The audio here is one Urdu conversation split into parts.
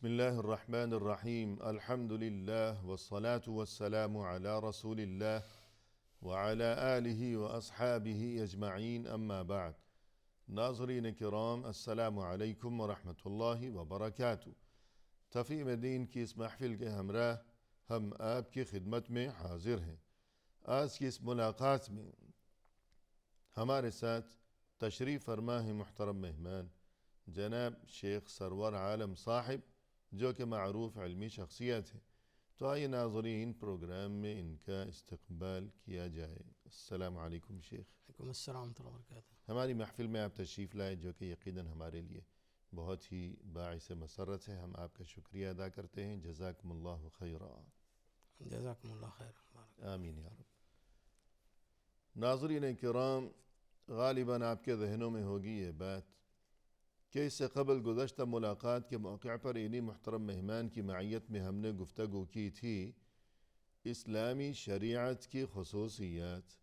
بسم الله الرحمن الرحيم الحمد لله والصلاة والسلام على رسول الله وعلى آله وأصحابه أجمعين أما بعد. ناظرین کرام، السلام علیکم ورحمۃ اللہ وبرکاتہ۔ تفہیم دین کی اس محفل کے ہمراہ ہم آپ کی خدمت میں حاضر ہیں۔ آج کی اس ملاقات میں ہمارے ساتھ تشریف فرما ہے محترم مہمان جناب شیخ سرور عالم صاحب، جو کہ معروف علمی شخصیت ہے۔ تو آئیے ناظرین، پروگرام میں ان کا استقبال کیا جائے۔ السلام علیکم شیخ۔ وعلیکم السلام ورحمۃ اللہ وبرکاتہ۔ ہماری محفل میں آپ تشریف لائے، جو کہ یقیناً ہمارے لیے بہت ہی باعث مسرت ہے۔ ہم آپ کا شکریہ ادا کرتے ہیں۔ جزاکم اللہ خیرا۔ جزاکم اللہ خیر۔ آمین یا رب۔ ناظرین کرام، غالباً آپ کے ذہنوں میں ہوگی یہ بات کہ اس سے قبل گزشتہ ملاقات کے موقع پر انہی محترم مہمان کی معیت میں ہم نے گفتگو کی تھی اسلامی شریعت کی خصوصیات۔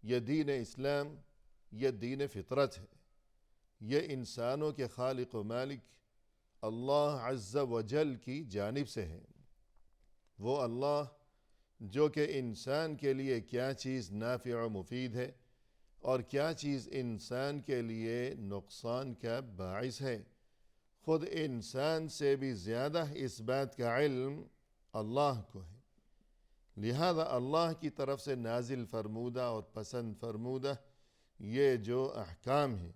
یہ دین اسلام، یہ دین فطرت ہے، یہ انسانوں کے خالق و مالک اللہ عز و جل کی جانب سے ہے۔ وہ اللہ جو کہ انسان کے لیے کیا چیز نافع و مفید ہے اور کیا چیز انسان کے لیے نقصان کا باعث ہے، خود انسان سے بھی زیادہ اس بات کا علم اللہ کو ہے۔ لہذا اللہ کی طرف سے نازل فرمودہ اور پسند فرمودہ یہ جو احکام ہیں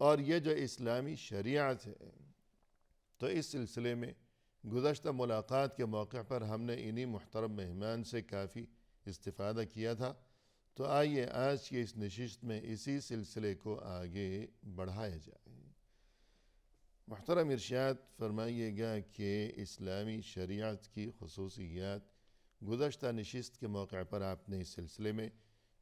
اور یہ جو اسلامی شریعت ہے، تو اس سلسلے میں گزشتہ ملاقات کے موقع پر ہم نے انہی محترم مہمان سے کافی استفادہ کیا تھا۔ تو آئیے آج کی اس نشست میں اسی سلسلے کو آگے بڑھایا جائے۔ محترم ارشاد فرمائیے گا کہ اسلامی شریعت کی خصوصیات گزشتہ نشست کے موقع پر آپ نے اس سلسلے میں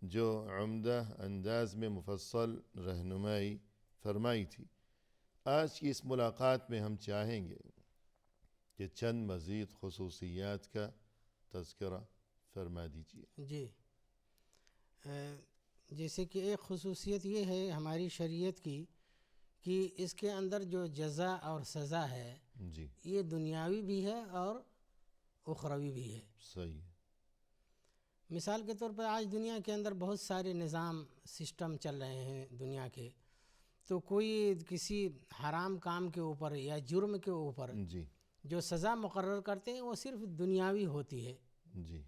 جو عمدہ انداز میں مفصل رہنمائی فرمائی تھی، آج کی اس ملاقات میں ہم چاہیں گے کہ چند مزید خصوصیات کا تذکرہ فرما دیجیے۔ جی، جیسے کہ ایک خصوصیت یہ ہے ہماری شریعت کی کہ اس کے اندر جو جزا اور سزا ہے جی، یہ دنیاوی بھی ہے اور اخروی بھی ہے۔ صحیح۔ مثال کے طور پر آج دنیا کے اندر بہت سارے نظام سسٹم چل رہے ہیں دنیا کے، تو کوئی کسی حرام کام کے اوپر یا جرم کے اوپر جی جو سزا مقرر کرتے ہیں وہ صرف دنیاوی ہوتی ہے، جی،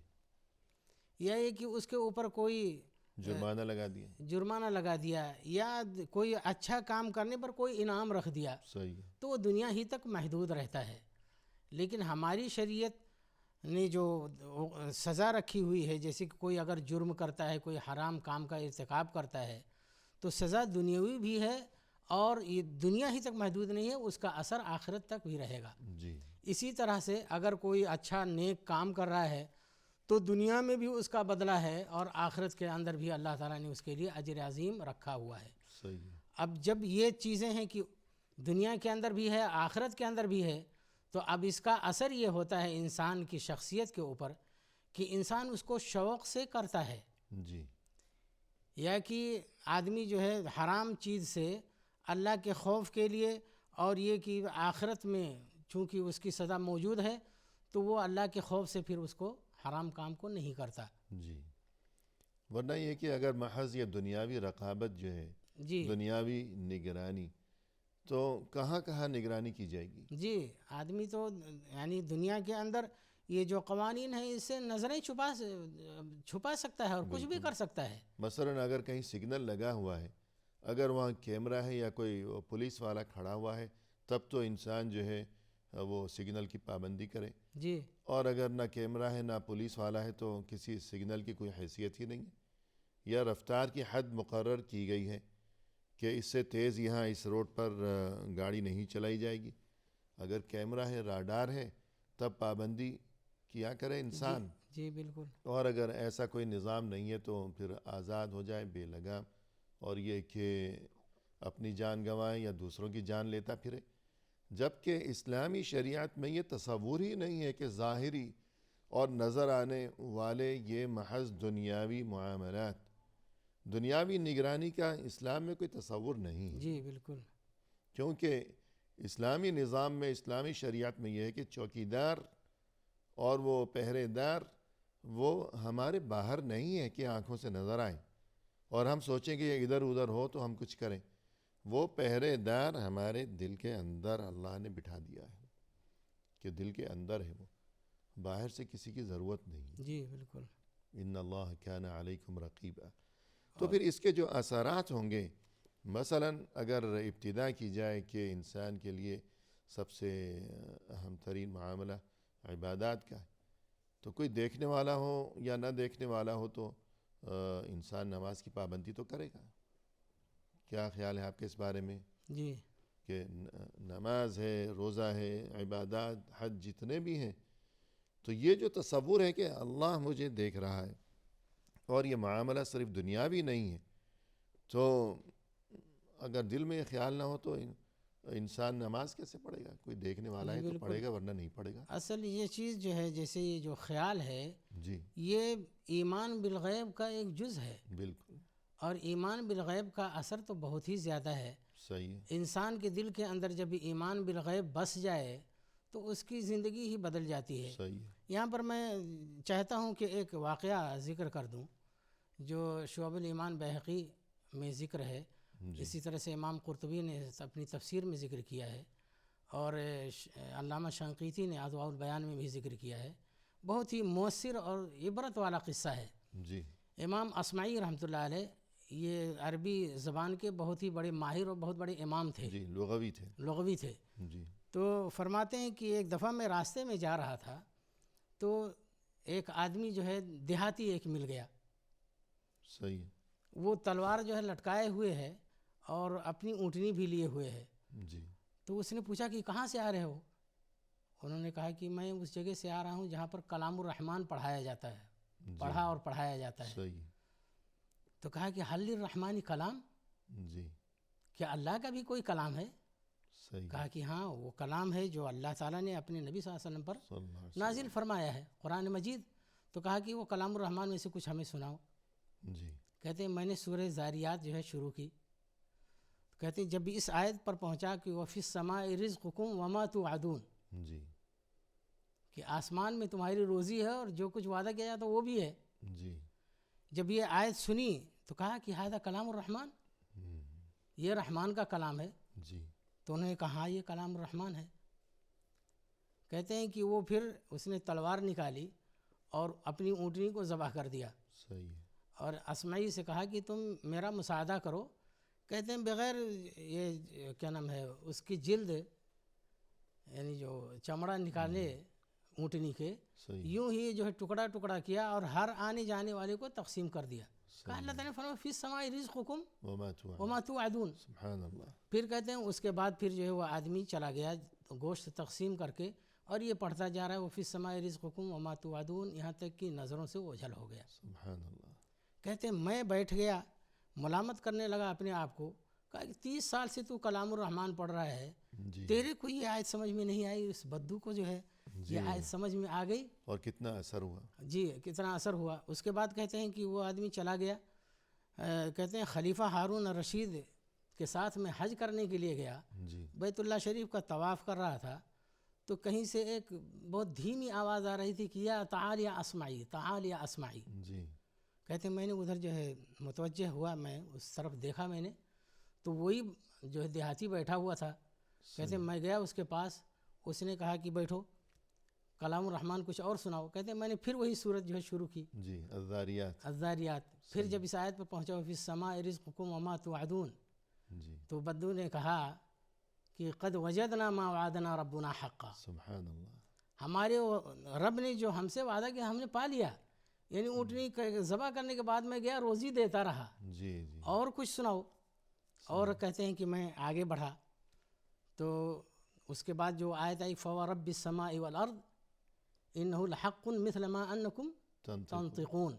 یا یہ کہ اس کے اوپر کوئی جرمانہ لگا دیا۔ جرمانہ لگا دیا یا کوئی اچھا کام کرنے پر کوئی انعام رکھ دیا، صحیح۔ تو وہ دنیا ہی تک محدود رہتا ہے۔ لیکن ہماری شریعت نے جو سزا رکھی ہوئی ہے، جیسے کہ کوئی اگر جرم کرتا ہے، کوئی حرام کام کا ارتکاب کرتا ہے، تو سزا دنیاوی بھی ہے اور یہ دنیا ہی تک محدود نہیں ہے، اس کا اثر آخرت تک بھی رہے گا۔ جی، اسی طرح سے اگر کوئی اچھا نیک کام کر رہا ہے تو دنیا میں بھی اس کا بدلہ ہے اور آخرت کے اندر بھی اللہ تعالیٰ نے اس کے لیے اجر عظیم رکھا ہوا ہے۔ صحیح۔ اب جب یہ چیزیں ہیں کہ دنیا کے اندر بھی ہے، آخرت کے اندر بھی ہے، تو اب اس کا اثر یہ ہوتا ہے انسان کی شخصیت کے اوپر کہ انسان اس کو شوق سے کرتا ہے، جی، یا کہ آدمی جو ہے حرام چیز سے اللہ کے خوف کے لیے اور یہ کہ آخرت میں چونکہ اس کی سزا موجود ہے تو وہ اللہ کے خوف سے پھر اس کو حرام کام کو نہیں کرتا۔ جی، ورنہ یہ کہ اگر محض یہ دنیاوی رقابت جو ہے، جی دنیاوی نگرانی، تو کہاں کہاں نگرانی کی جائے گی؟ جی، آدمی تو یعنی دنیا کے اندر یہ جو قوانین ہیں اس سے نظریں چھپا سکتا ہے اور کچھ بھی کر سکتا ہے۔ مثلاً اگر کہیں سگنل لگا ہوا ہے، اگر وہاں کیمرہ ہے یا کوئی پولیس والا کھڑا ہوا ہے، تب تو انسان جو ہے وہ سگنل کی پابندی کرے، جی اور اگر نہ کیمرہ ہے نہ پولیس والا ہے تو کسی سگنل کی کوئی حیثیت ہی نہیں ہے۔ یا رفتار کی حد مقرر کی گئی ہے کہ اس سے تیز یہاں اس روڈ پر گاڑی نہیں چلائی جائے گی۔ اگر کیمرہ ہے، راڈار ہے، تب پابندی کیا کرے انسان۔ جی بالکل۔ اور اگر ایسا کوئی نظام نہیں ہے تو پھر آزاد ہو جائے بے لگام، اور یہ کہ اپنی جان گنوائے یا دوسروں کی جان لیتا پھرے۔ جبکہ اسلامی شریعت میں یہ تصور ہی نہیں ہے کہ ظاہری اور نظر آنے والے یہ محض دنیاوی معاملات، دنیاوی نگرانی کا اسلام میں کوئی تصور نہیں ہے۔ جی بالکل۔ کیونکہ اسلامی نظام میں، اسلامی شریعت میں یہ ہے کہ چوکیدار اور وہ پہرے دار وہ ہمارے باہر نہیں ہے کہ آنکھوں سے نظر آئیں اور ہم سوچیں کہ یہ ادھر ادھر ہو تو ہم کچھ کریں. وہ پہرے دار ہمارے دل کے اندر اللہ نے بٹھا دیا ہے کہ دل کے اندر ہے، وہ باہر سے کسی کی ضرورت نہیں ہے. جی بالکل. ان اللہ کان علیکم رقیبا. تو پھر اس کے جو اثرات ہوں گے، مثلا اگر ابتدا کی جائے کہ انسان کے لیے سب سے اہم ترین معاملہ عبادات کا ہے، تو کوئی دیکھنے والا ہو یا نہ دیکھنے والا ہو تو انسان نماز کی پابندی تو کرے گا. کیا خیال ہے آپ کے اس بارے میں؟ جی کہ نماز ہے، روزہ ہے، عبادات، حج جتنے بھی ہیں، تو یہ جو تصور ہے کہ اللہ مجھے دیکھ رہا ہے اور یہ معاملہ صرف دنیاوی نہیں ہے، تو اگر دل میں یہ خیال نہ ہو تو انسان نماز کیسے پڑھے گا؟ کوئی دیکھنے والا ہے تو پڑھے گا، ورنہ نہیں پڑھے گا. اصل یہ چیز جو ہے، جیسے یہ جو خیال ہے، جی یہ ایمان بالغیب کا ایک جز ہے، بالکل اور ایمان بالغیب کا اثر تو بہت ہی زیادہ ہے. صحیح ہے. انسان کے دل کے اندر جب ایمان بالغیب بس جائے تو اس کی زندگی ہی بدل جاتی ہے. صحیح ہے. یہاں پر میں چاہتا ہوں کہ ایک واقعہ ذکر کر دوں جو شعب الایمان بحقی میں ذکر ہے. اسی طرح سے امام قرطبی نے اپنی تفسیر میں ذکر کیا ہے، اور علامہ شنقیطی نے اضواء البیان میں بھی ذکر کیا ہے. بہت ہی مؤثر اور عبرت والا قصہ ہے. جی. امام اصمعی رحمۃ اللہ علیہ یہ عربی زبان کے بہت ہی بڑے ماہر اور بہت بڑے امام تھے. جی لغوی تھے. لغوی تھے. جی. تو فرماتے ہیں کہ ایک دفعہ میں راستے میں جا رہا تھا تو ایک آدمی جو ہے دیہاتی ایک مل گیا. صحیح ہے. وہ تلوار جو ہے لٹکائے ہوئے ہے اور اپنی اونٹنی بھی لیے ہوئے ہے. جی. تو اس نے پوچھا کہ کہاں سے آ رہے ہو؟ انہوں نے کہا کہ میں اس جگہ سے آ رہا ہوں جہاں پر کلام الرحمن پڑھایا جاتا ہے. پڑھا اور پڑھایا جاتا ہے. صحیح. تو کہا کہ حل الرحمن کلام، جی. کیا اللہ کا بھی کوئی کلام ہے؟ صحیح. کہا کہ ہاں وہ کلام ہے جو اللہ تعالیٰ نے اپنے نبی صلی اللہ علیہ وسلم پر نازل فرمایا ہے، قرآن مجید. تو کہا کہ وہ کلام الرحمن میں سے کچھ ہمیں سناؤ. جی. کہتے ہیں میں نے سورہ زاریات جو ہے شروع کی. کہتے ہیں جب بھی اس آیت پر پہنچا کہ وَفِي السَّمَاءِ رِزْقُكُمْ وَمَا تُوعَدُونَ، جی. کہ آسمان میں تمہاری روزی ہے اور جو کچھ وعدہ کیا جاتا وہ بھی ہے. جی. جب یہ آیت سنی تو کہا کہ ہذا کلام الرحمن، یہ رحمان کا کلام ہے. جی. تو انہوں نے کہا ہاں یہ کلام الرحمن ہے. کہتے ہیں کہ وہ پھر اس نے تلوار نکالی اور اپنی اونٹنی کو ذبح کر دیا. صحیح ہے. اور اسمعی سے کہا کہ تم میرا مساعدہ کرو. کہتے ہیں بغیر یہ کیا نام ہے اس کی جلد، یعنی جو چمڑا نکالے اونٹنی کے، یوں ہی جو ہے ٹکڑا ٹکڑا کیا اور ہر آنے جانے والے کو تقسیم کر دیا. کہا اللہ تعالیٰ نے فرمایا فی السماء رزقکم وما توعدون. سبحان اللہ. پھر کہتے ہیں اس کے بعد پھر جو ہے وہ آدمی چلا گیا گوشت تقسیم کر کے، اور یہ پڑھتا جا رہا ہے وفی السماء رزقکم وما توعدون، یہاں تک کہ نظروں سے اوجھل ہو گیا. سبحان اللہ. کہتے ہیں میں بیٹھ گیا، ملامت کرنے لگا اپنے آپ کو. کہا کہ 30 سال سے تو کلام الرحمن پڑھ رہا ہے، تیرے کو یہ آیت سمجھ میں نہیں آئی، اس بدو کو جو ہے یہ آیت سمجھ میں آ گئی. اور کتنا اثر ہوا. جی کتنا اثر ہوا. اس کے بعد کہتے ہیں کہ وہ آدمی چلا گیا. کہتے ہیں خلیفہ ہارون الرشید کے ساتھ میں حج کرنے کے لیے گیا. بیت اللہ شریف کا طواف کر رہا تھا تو کہیں سے ایک بہت دھیمی آواز آ رہی تھی کہ یا تعال یا اسمعی، تعال یا اسمعی. کہتے ہیں میں نے ادھر جو ہے متوجہ ہوا، میں اس طرف دیکھا میں نے، تو وہی جو ہے دیہاتی بیٹھا ہوا تھا. کہتے ہیں میں گیا اس کے پاس، اس نے کہا کہ بیٹھو کلام الرحمن کچھ اور سناؤ. کہتے ہیں میں نے پھر وہی صورت جو ہے شروع کی، الذاریات. پھر جب اس آیت پر پہنچا فی السماء رزقکم وما توعدون، تو بدو نے کہا کہ قد وجدنا ما وعدنا ربنا حقا. سبحان اللہ. ہمارے رب نے جو ہم سے وعدہ کیا ہم نے پا لیا. یعنی اونٹنی ذبح کرنے کے بعد میں گیا روزی دیتا رہا. اور کچھ سناؤ. اور کہتے ہیں کہ میں آگے بڑھا تو اس کے بعد جو آیت آئی فورب السماء والارض انہ لحق مثل ما انکم تنطقون.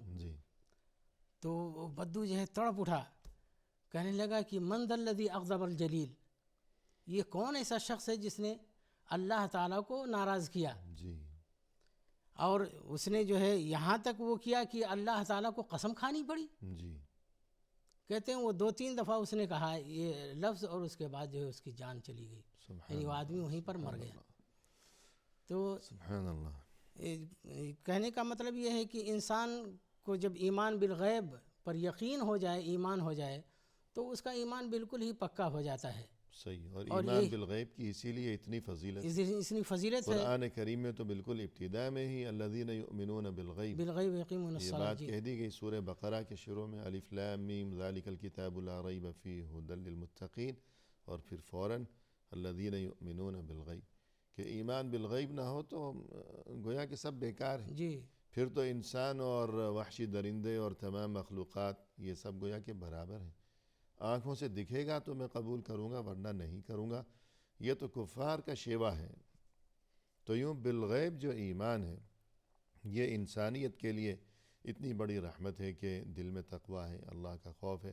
تو بدو جو ہے تڑپ اٹھا، کہنے لگا کہ من ذا الذی اغضب الجلیل، یہ کون ایسا شخص ہے جس نے اللہ تعالیٰ کو ناراض کیا. اور اس نے جو ہے یہاں تک وہ کیا کہ اللہ تعالیٰ کو قسم کھانی پڑی. کہتے ہیں وہ 2-3 دفعہ اس نے کہا یہ لفظ، اور اس کے بعد جو ہے اس کی جان چلی گئی. یعنی وہ آدمی وہیں پر مر گیا۔ تو سبحان اللہ۔ کہنے کا مطلب یہ ہے کہ انسان کو جب ایمان بالغیب پر یقین ہو جائے، ایمان ہو جائے، تو اس کا ایمان بالکل ہی پکا ہو جاتا ہے۔ صحیح، اور ایمان بالغیب کی اسی لیے اتنی فضیلت، اتنی فضیلت ہے۔ قرآن کریم میں تو بالکل ابتداء میں ہی الذین یؤمنون بالغیب بالغیب یقیمون یہ الصلاۃ، بات کہہ دی گئی سورہ بقرہ کے شروع میں، الف لام میم ذالک الکتاب لا ریب فیہ ھدی للمتقین، اور پھر فوراً الذین یؤمنون بالغیب، کہ ایمان بالغیب نہ ہو تو گویا کہ سب بیکار ہیں۔ جی پھر تو انسان اور وحشی درندے اور تمام مخلوقات یہ سب گویا کہ برابر ہیں۔ آنکھوں سے دکھے گا تو میں قبول کروں گا، ورنہ نہیں کروں گا، یہ تو کفار کا شیوہ ہے۔ تو یوں بالغیب جو ایمان ہے یہ انسانیت کے لیے اتنی بڑی رحمت ہے کہ دل میں تقوی ہے، اللہ کا خوف ہے۔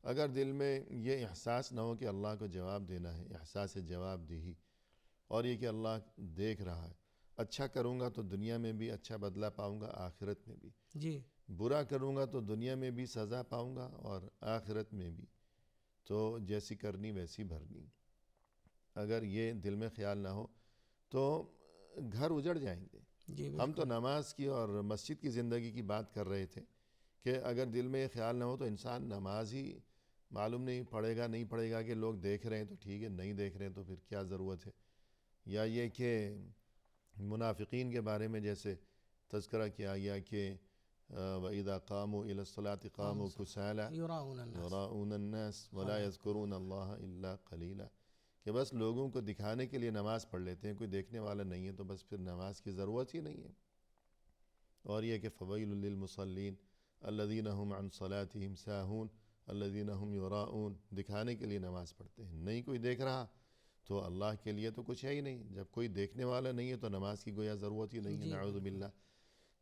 اگر دل میں یہ احساس نہ ہو کہ اللہ کو جواب دینا ہے، احساس جواب دہی، اور یہ کہ اللہ دیکھ رہا ہے، اچھا کروں گا تو دنیا میں بھی اچھا بدلہ پاؤں گا، آخرت میں بھی، جی برا کروں گا تو دنیا میں بھی سزا پاؤں گا اور آخرت میں بھی، تو جیسی کرنی ویسی بھرنی، اگر یہ دل میں خیال نہ ہو تو گھر اجڑ جائیں گے۔ جی ہم تو نماز کی اور مسجد کی زندگی کی بات کر رہے تھے کہ اگر دل میں یہ خیال نہ ہو تو انسان نماز ہی معلوم نہیں پڑھے گا، نہیں پڑھے گا، کہ لوگ دیکھ رہے ہیں تو ٹھیک ہے، نہیں دیکھ رہے ہیں تو پھر کیا ضرورت ہے۔ یا یہ کہ منافقین کے بارے میں جیسے تذکرہ کیا گیا کہ وَإِذَا قَامُوا إِلَى الصَّلَاةِ قَامُوا كُسَالَىٰ يُرَاءُونَ النَّاسَ وَلَا يَذْكُرُونَ اللَّهَ إِلَّا قَلِيلًا، کہ بس لوگوں کو دکھانے کے لیے نماز پڑھ لیتے ہیں، کوئی دیکھنے والا نہیں ہے تو بس پھر نماز کی ضرورت ہی نہیں ہے۔ اور یہ کہ فَوَيْلٌ لِّلْمُصَلِّينَ الَّذِينَ هُمْ عَنْ صَلَاتِهِمْ سَاهُونَ الَّذِينَ هُمْ يُرَاءُونَ، دکھانے کے لیے نماز پڑھتے ہیں، نہیں کوئی دیکھ رہا تو اللہ کے لیے تو کچھ ہے ہی نہیں۔ جب کوئی دیکھنے والا نہیں ہے تو نماز کی گویا ضرورت ہی نہیں ہے، نعوذ باللہ۔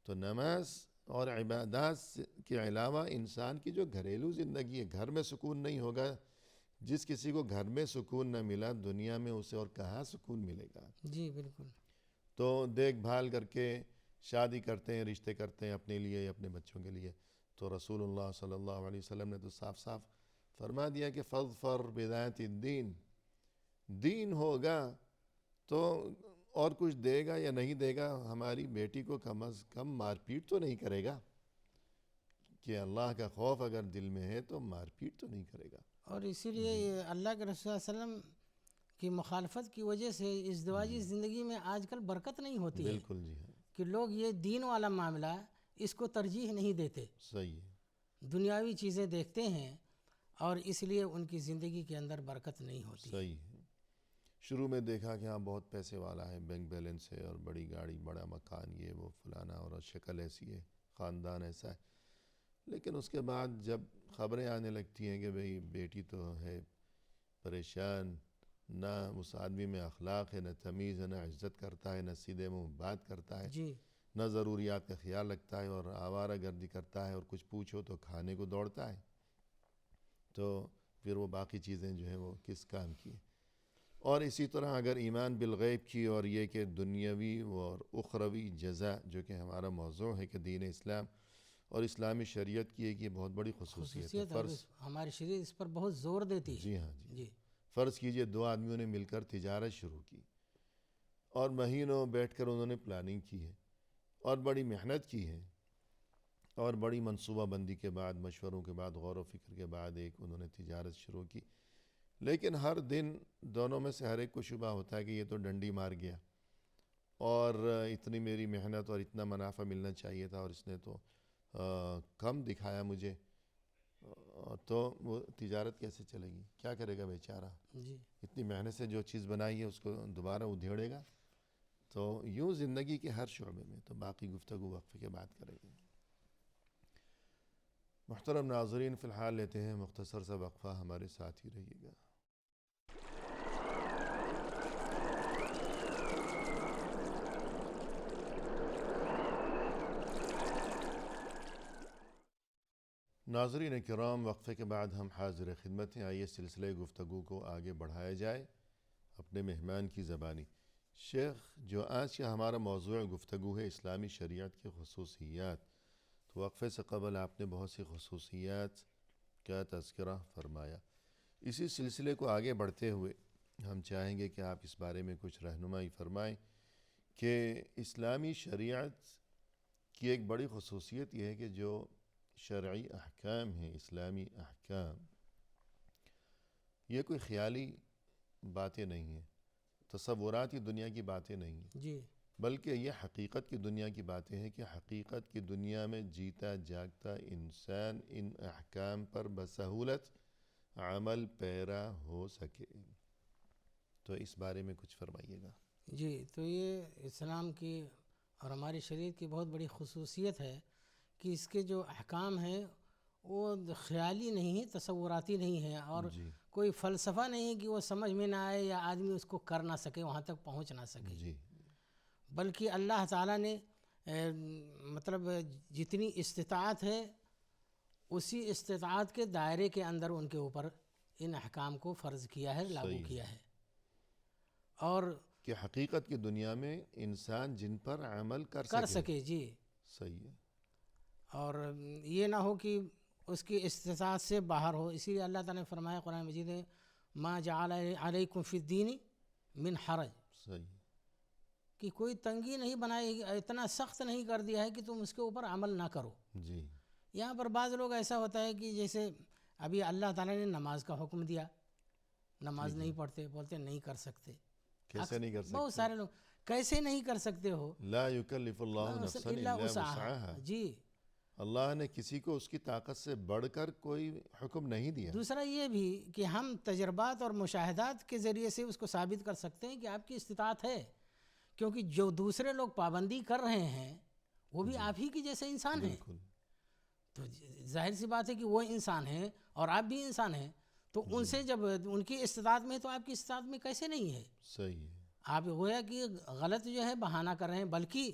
تو نماز اور عبادات کے علاوہ انسان کی جو گھریلو زندگی ہے، گھر میں سکون نہیں ہوگا، جس کسی کو گھر میں سکون نہ ملا دنیا میں اسے اور کہاں سکون ملے گا۔ جی بالکل۔ تو دیکھ بھال کر کے شادی کرتے ہیں، رشتے کرتے ہیں اپنے لیے یا اپنے بچوں کے لیے، تو رسول اللہ صلی اللہ علیہ وسلم نے تو صاف صاف فرما دیا کہ فَاظْفَرْ بِذَاتِ الدِّينِ، دین ہوگا تو اور کچھ دے گا یا نہیں دے گا، ہماری بیٹی کو کم از کم مار پیٹ تو نہیں کرے گا، کہ اللہ کا خوف اگر دل میں ہے تو مار پیٹ تو نہیں کرے گا۔ اور اسی لیے اللہ کے رسول صلی اللہ علیہ وسلم کی مخالفت کی وجہ سے ازدواجی زندگی میں آج کل برکت نہیں ہوتی ہے، بالکل جی ہاں، کہ لوگ یہ دین والا معاملہ اس کو ترجیح نہیں دیتے، صحیح ہے، دنیاوی چیزیں دیکھتے ہیں، اور اس لیے ان کی زندگی کے اندر برکت نہیں ہوتی۔ صحیح ہے۔ شروع میں دیکھا کہ ہاں بہت پیسے والا ہے، بینک بیلنس ہے اور بڑی گاڑی، بڑا مکان، یہ وہ فلانا، اور شکل ایسی ہے، خاندان ایسا ہے، لیکن اس کے بعد جب خبریں آنے لگتی ہیں کہ بھئی بیٹی تو ہے پریشان، نہ اس آدمی میں اخلاق ہے، نہ تمیز ہے، نہ عزت کرتا ہے، نہ سیدھے منہ بات کرتا ہے، جی نہ ضروریات کا خیال رکھتا ہے، اور آوارہ گردی کرتا ہے، اور کچھ پوچھو تو کھانے کو دوڑتا ہے، تو پھر وہ باقی چیزیں جو ہیں وہ کس کام کی ہیں۔ اور اسی طرح اگر ایمان بالغیب کی اور یہ کہ دنیاوی اور اخروی جزا، جو کہ ہمارا موضوع ہے کہ دین اسلام اور اسلامی شریعت کی ایک یہ بہت بڑی خصوصیت ہے۔ فرض ہماری شریعت اس پر بہت زور دیتی ہے۔ جی ہاں جی فرض کیجئے دو آدمیوں نے مل کر تجارت شروع کی، اور مہینوں بیٹھ کر انہوں نے پلاننگ کی ہے، اور بڑی محنت کی ہے، اور بڑی منصوبہ بندی کے بعد، مشوروں کے بعد، غور و فکر کے بعد ایک انہوں نے تجارت شروع کی، لیکن ہر دن دونوں میں سے ہر ایک کو شبہ ہوتا ہے کہ یہ تو ڈنڈی مار گیا، اور اتنی میری محنت اور اتنا منافع ملنا چاہیے تھا اور اس نے تو کم دکھایا مجھے، تو وہ تجارت کیسے چلے گی؟ کیا کرے گا بیچارہ؟ جی اتنی محنت سے جو چیز بنائی ہے اس کو دوبارہ ادھیڑے گا؟ تو یوں زندگی کے ہر شعبے میں۔ تو باقی گفتگو وقفے کے بعد کریں گے۔ محترم ناظرین، فی الحال لیتے ہیں مختصر سا وقفہ، ہمارے ساتھ ہی رہیے گا۔ ناظرین کرام، وقفے کے بعد ہم حاضر خدمت ہیں۔ آئیے سلسلے گفتگو کو آگے بڑھایا جائے اپنے مہمان کی زبانی۔ شیخ، جو آج کا ہمارا موضوع گفتگو ہے اسلامی شریعت کی خصوصیات، تو وقفے سے قبل آپ نے بہت سی خصوصیات کا تذکرہ فرمایا۔ اسی سلسلے کو آگے بڑھتے ہوئے ہم چاہیں گے کہ آپ اس بارے میں کچھ رہنمائی فرمائیں کہ اسلامی شریعت کی ایک بڑی خصوصیت یہ ہے کہ جو شرعی احکام ہیں، اسلامی احکام، یہ کوئی خیالی باتیں نہیں ہیں، تصوراتی دنیا کی باتیں نہیں ہیں، جی بلکہ یہ حقیقت کی دنیا کی باتیں ہیں کہ حقیقت کی دنیا میں جیتا جاگتا انسان ان احکام پر بسہولت عمل پیرا ہو سکے۔ تو اس بارے میں کچھ فرمائیے گا۔ جی، تو یہ اسلام کی اور ہماری شریعت کی بہت بڑی خصوصیت ہے کہ اس کے جو احکام ہیں وہ خیالی نہیں ہیں، تصوراتی نہیں ہیں، اور جی کوئی فلسفہ نہیں ہے کہ وہ سمجھ میں نہ آئے یا آدمی اس کو کر نہ سکے، وہاں تک پہنچ نہ سکے، جی بلکہ اللہ تعالیٰ نے مطلب جتنی استطاعت ہے اسی استطاعت کے دائرے کے اندر ان کے اوپر ان احکام کو فرض کیا ہے، لاگو صحیح کیا ہے۔ اور کہ حقیقت کی دنیا میں انسان جن پر عمل کر سکے جی، صحیح ہے۔ اور یہ نہ ہو کہ اس کی استطاعت سے باہر ہو، اسی لیے اللہ تعالیٰ نے فرمایا قرآن مجید میں ما جعل علیکم فی الدین من حرج، صحیح کہ کوئی تنگی نہیں بنائی، اتنا سخت نہیں کر دیا ہے کہ تم اس کے اوپر عمل نہ کرو۔ جی یہاں پر بعض لوگ ایسا ہوتا ہے کہ جیسے ابھی اللہ تعالیٰ نے نماز کا حکم دیا، نماز نہیں پڑھتے، بولتے نہیں کر سکتے۔ کیسے نہیں کر بہت سکتے؟ سارے لوگ کیسے نہیں کر سکتے ہو؟ لا یکلف اللہ نفسا الا وسعها، جی۔ اللہ نے کسی کو اس کی طاقت سے بڑھ کر کوئی حکم نہیں دیا۔ دوسرا یہ بھی کہ ہم تجربات اور مشاہدات کے ذریعے سے اس کو ثابت کر سکتے ہیں کہ آپ کی استطاعت ہے، کیونکہ جو دوسرے لوگ پابندی کر رہے ہیں وہ بھی آپ ہی کی جیسے انسان ہیں، بالکل تو ظاہر سی بات ہے کہ وہ انسان ہیں اور آپ بھی انسان ہیں، تو ان سے جب ان کی استطاعت میں ہے تو آپ کی استطاعت میں کیسے نہیں ہے؟ صحیح ہے۔ آپ گویا کہ غلط جو ہے بہانہ کر رہے ہیں، بلکہ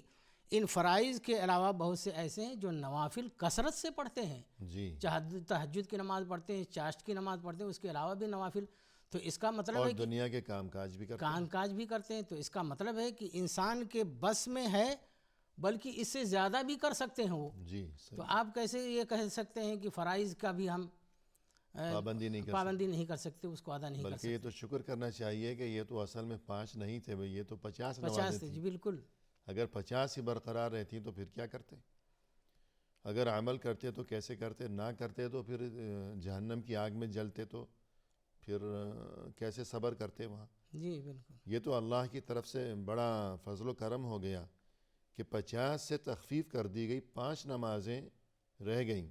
ان فرائض کے علاوہ بہت سے ایسے ہیں جو نوافل کثرت سے پڑھتے ہیں، جی تہجد کی نماز پڑھتے ہیں، چاشت کی نماز پڑھتے ہیں، اس کے علاوہ بھی نوافل، تو اس کا مطلب اور ہے کہ دنیا کے کام کاج بھی کرتے ہیں۔ کام کاج بھی کرتے ہیں، تو اس کا مطلب ہے کہ انسان کے بس میں ہے، بلکہ اس سے زیادہ بھی کر سکتے ہیں وہ۔ جی تو صحیح، آپ کیسے یہ کہہ سکتے ہیں کہ فرائض کا بھی ہم پابندی نہیں کر پابندی نہیں کر سکتے، اس کو ادا نہیں کر بلکہ سکتے؟ یہ تو شکر کرنا چاہیے کہ یہ تو اصل میں 5 نہیں تھے بھئی، یہ تو 50 50 نمازیں جی تھیں۔ بالکل، اگر 50 ہی برقرار رہتی تو پھر کیا کرتے؟ اگر عمل کرتے تو کیسے کرتے؟ نہ کرتے تو پھر جہنم کی آگ میں جلتے، تو پھر کیسے صبر کرتے وہاں؟ جی بالکل، یہ تو اللہ کی طرف سے بڑا فضل و کرم ہو گیا کہ 50 سے تخفیف کر دی گئی، 5 نمازیں رہ گئیں،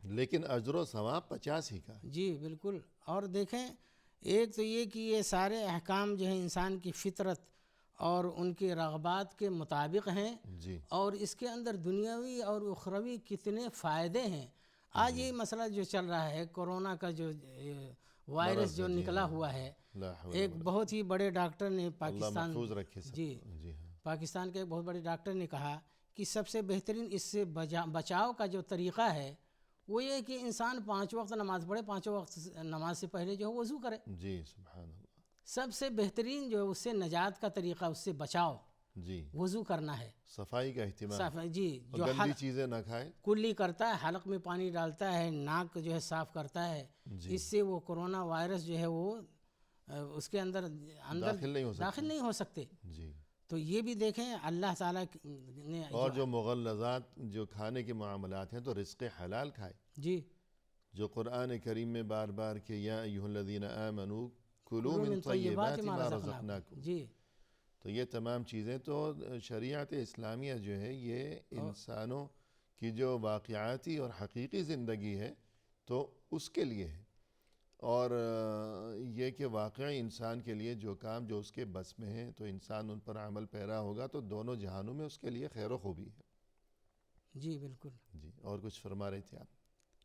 لیکن اجر و ثواب 50 ہی کا ہے۔ جی بالکل۔ اور دیکھیں، ایک تو یہ کہ یہ سارے احکام جو ہیں انسان کی فطرت اور ان کے رغبات کے مطابق ہیں، جی اور اس کے اندر دنیاوی اور اخروی کتنے فائدے ہیں۔ آج یہ مسئلہ جو چل رہا ہے، کورونا کا جو وائرس جو نکلا ہوا ہے، لا حول ایک بہت ہی بڑے ڈاکٹر نے اللہ پاکستان محفوظ رکھے سب جی کو۔ جی ہاں پاکستان کے ایک بہت بڑے ڈاکٹر نے کہا کہ سب سے بہترین اس سے بچاؤ کا جو طریقہ ہے وہ یہ کہ انسان 5 وقت نماز پڑھے، 5 وقت نماز سے پہلے جو ہے وضو کرے۔ جی سبحان اللہ۔ سب سے بہترین جو ہے اس سے نجات کا طریقہ، اس سے بچاؤ جی وضو کرنا ہے۔ صفائی کا اہتمام، جی، اور جو گندی چیزیں نہ کھائے۔ کلی کرتا ہے، حلق میں پانی ڈالتا ہے، ناک جو ہے صاف کرتا ہے، جی اس سے وہ کورونا وائرس جو ہے وہ اس کے اندر داخل نہیں ہو سکتے۔ جی تو یہ بھی دیکھیں اللہ تعالیٰ نے اور جو مغلظات جو کھانے کے معاملات ہیں تو رزق حلال کھائے، جی جو قرآن کریم میں بار بار کہ یا ایھا الذین آمنوا کلوا من طیبات ما رزقناکم، جی تو یہ تمام چیزیں تو شریعت اسلامیہ جو ہے یہ انسانوں کی جو واقعاتی اور حقیقی زندگی ہے تو اس کے لیے ہے، اور یہ کہ واقعی انسان کے لیے جو کام جو اس کے بس میں ہے تو انسان ان پر عمل پیرا ہوگا تو دونوں جہانوں میں اس کے لیے خیر و خوبی ہے۔ جی بالکل۔ جی اور کچھ فرما رہے تھے آپ؟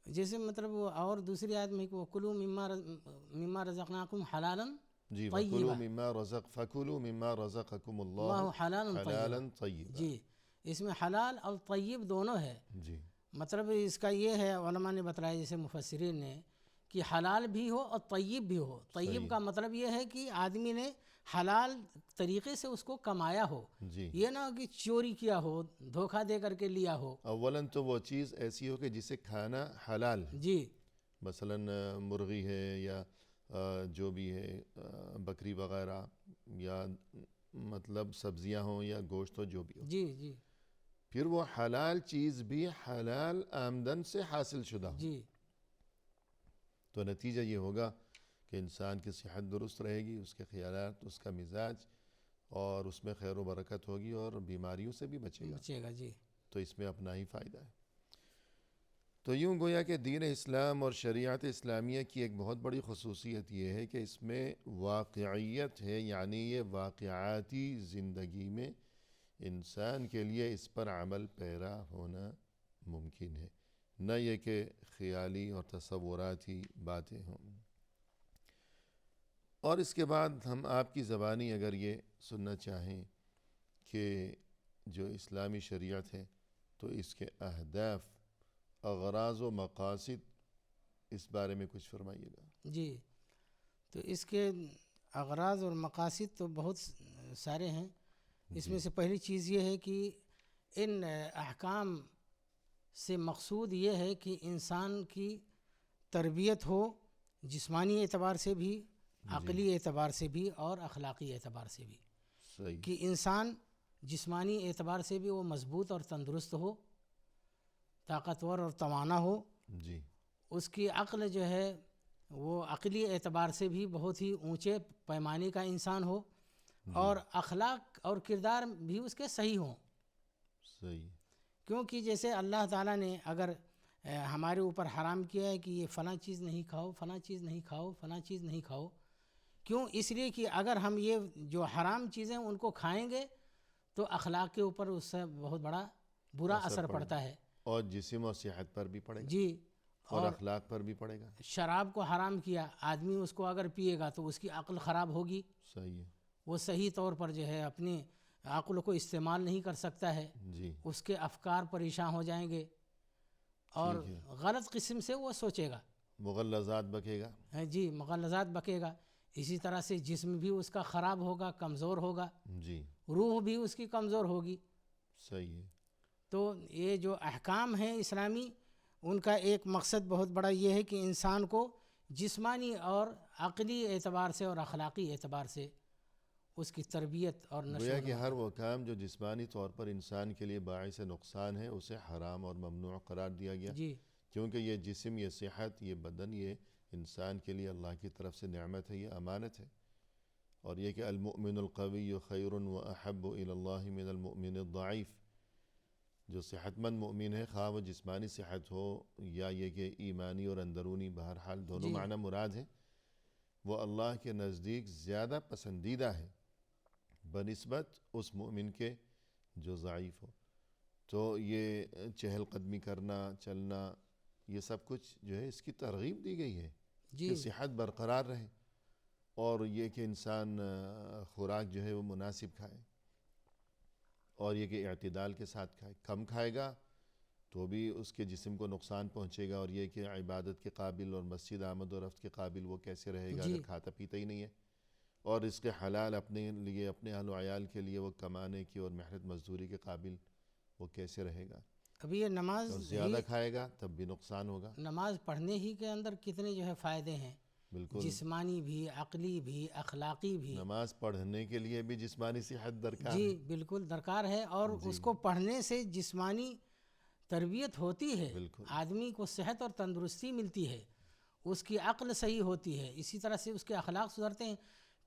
جیسے مطلب وہ اور دوسری آیت میں کہ وَكُلُوا مِمَّا رَزَقْنَاكُمْ حَلَالًا جی طیبا، فَكُلُوا مِمَّا رَزَقَكُمُ اللہ اللَّهُ حلالا حلالا طیبا۔ جی، اس میں حلال اور طیب دونوں ہے۔ جی مطلب اس کا یہ ہے، علماء نے بتلایا جیسے مفسرین نے، کہ حلال بھی ہو اور طیب بھی ہو۔ طیب کا مطلب یہ ہے کہ آدمی نے حلال طریقے سے اس کو کمایا ہو، جی یہ نہ ہو کہ چوری کیا ہو، دھوکہ دے کر کے لیا ہو۔ اولاً تو وہ چیز ایسی ہو کہ جسے کھانا حلال ہے، جی مثلاً مرغی ہے یا جو بھی ہے بکری وغیرہ یا مطلب سبزیاں ہوں یا گوشت ہو جو بھی ہو، جی جی پھر وہ حلال چیز بھی حلال آمدن سے حاصل شدہ ہو، جی تو نتیجہ یہ ہوگا کہ انسان کی صحت درست رہے گی، اس کے خیالات، اس کا مزاج، اور اس میں خیر و برکت ہوگی اور بیماریوں سے بھی بچے گا، بچے گا. جی تو اس میں اپنا ہی فائدہ ہے. تو یوں گویا کہ دین اسلام اور شریعت اسلامیہ کی ایک بہت بڑی خصوصیت یہ ہے کہ اس میں واقعیت ہے، یعنی یہ واقعاتی زندگی میں انسان کے لیے اس پر عمل پیرا ہونا ممکن ہے، نہ یہ کہ خیالی اور تصوراتی باتیں ہوں. اور اس کے بعد ہم آپ کی زبانی اگر یہ سننا چاہیں کہ جو اسلامی شریعت ہے تو اس کے اہداف، اغراض و مقاصد، اس بارے میں کچھ فرمائیے گا. جی تو اس کے اغراض اور مقاصد تو بہت سارے ہیں. اس میں سے پہلی چیز یہ ہے کہ ان احکام سے مقصود یہ ہے کہ انسان کی تربیت ہو، جسمانی اعتبار سے بھی، عقلی اعتبار سے بھی اور اخلاقی اعتبار سے بھی، صحیح. کہ انسان جسمانی اعتبار سے بھی وہ مضبوط اور تندرست ہو، طاقتور اور توانا ہو. جی اس کی عقل جو ہے وہ عقلی اعتبار سے بھی بہت ہی اونچے پیمانے کا انسان ہو، اور اخلاق اور کردار بھی اس کے صحیح ہوں. صحیح. کیونکہ جیسے اللہ تعالیٰ نے اگر ہمارے اوپر حرام کیا ہے کہ یہ فلاں چیز نہیں کھاؤ، فلاں چیز نہیں کھاؤ، فلاں چیز نہیں کھاؤ، کیوں؟ اس لیے کہ اگر ہم یہ جو حرام چیزیں ان کو کھائیں گے تو اخلاق کے اوپر اس سے بہت بڑا برا اثر پڑتا ہے، اور جسم و صحت پر بھی پڑے گا، جی. اور اخلاق پر بھی پڑے گا. شراب کو حرام کیا، آدمی اس کو اگر پیے گا تو اس کی عقل خراب ہوگی، صحیح ہے. وہ صحیح طور پر جو ہے اپنی عقل کو استعمال نہیں کر سکتا ہے، جی اس کے افکار پریشان ہو جائیں گے اور ٹھیک ہے. غلط قسم سے وہ سوچے گا. مغلظات بکے گا. جی مغلظات بکے گا. اسی طرح سے جسم بھی اس کا خراب ہوگا، کمزور ہوگا، جی روح بھی اس کی کمزور ہوگی. صحیح ہے. تو یہ جو احکام ہیں اسلامی، ان کا ایک مقصد بہت بڑا یہ ہے کہ انسان کو جسمانی اور عقلی اعتبار سے اور اخلاقی اعتبار سے اس کی تربیت اور گویا کہ نشو ہر وہ کام جو جسمانی طور پر انسان کے لیے باعث نقصان ہے اسے حرام اور ممنوع قرار دیا گیا، جی کیونکہ یہ جسم، یہ صحت، یہ بدن، یہ انسان کے لیے اللہ کی طرف سے نعمت ہے، یہ امانت ہے. اور یہ کہ المؤمن القوی خیر و احب الی اللہ من المؤمن الضعیف، جو صحت مند مؤمن ہے، خواہ وہ جسمانی صحت ہو یا یہ کہ ایمانی اور اندرونی، بہرحال دونوں جی معنی مراد ہیں، وہ اللہ کے نزدیک زیادہ پسندیدہ ہے بنسبت اس مومن کے جو ضعیف ہو. تو یہ چہل قدمی کرنا، چلنا، یہ سب کچھ جو ہے اس کی ترغیب دی گئی ہے جی کہ صحت برقرار رہے، اور یہ کہ انسان خوراک جو ہے وہ مناسب کھائے، اور یہ کہ اعتدال کے ساتھ کھائے. کم کھائے گا تو بھی اس کے جسم کو نقصان پہنچے گا، اور یہ کہ عبادت کے قابل اور مسجد آمد و رفت کے قابل وہ کیسے رہے گا جی اگر کھاتا پیتا ہی نہیں ہے. اور اس کے حلال اپنے لیے، اپنے اہل و عیال کے لیے وہ کمانے کی اور محنت مزدوری کے قابل وہ کیسے رہے گا. ابھی یہ نماز اور ہی، زیادہ کھائے گا تب بھی نقصان ہوگا. نماز پڑھنے ہی کے اندر کتنے جو ہے فائدے ہیں، بالکل. جسمانی بھی، عقلی بھی، اخلاقی بھی. نماز پڑھنے کے لیے بھی جسمانی صحت درکار جی ہے. بالکل درکار ہے، اور جی اس کو پڑھنے سے جسمانی تربیت ہوتی ہے، بالکل. آدمی کو صحت اور تندرستی ملتی ہے، اس کی عقل صحیح ہوتی ہے، اسی طرح سے اس کے اخلاق سدھرتے ہیں.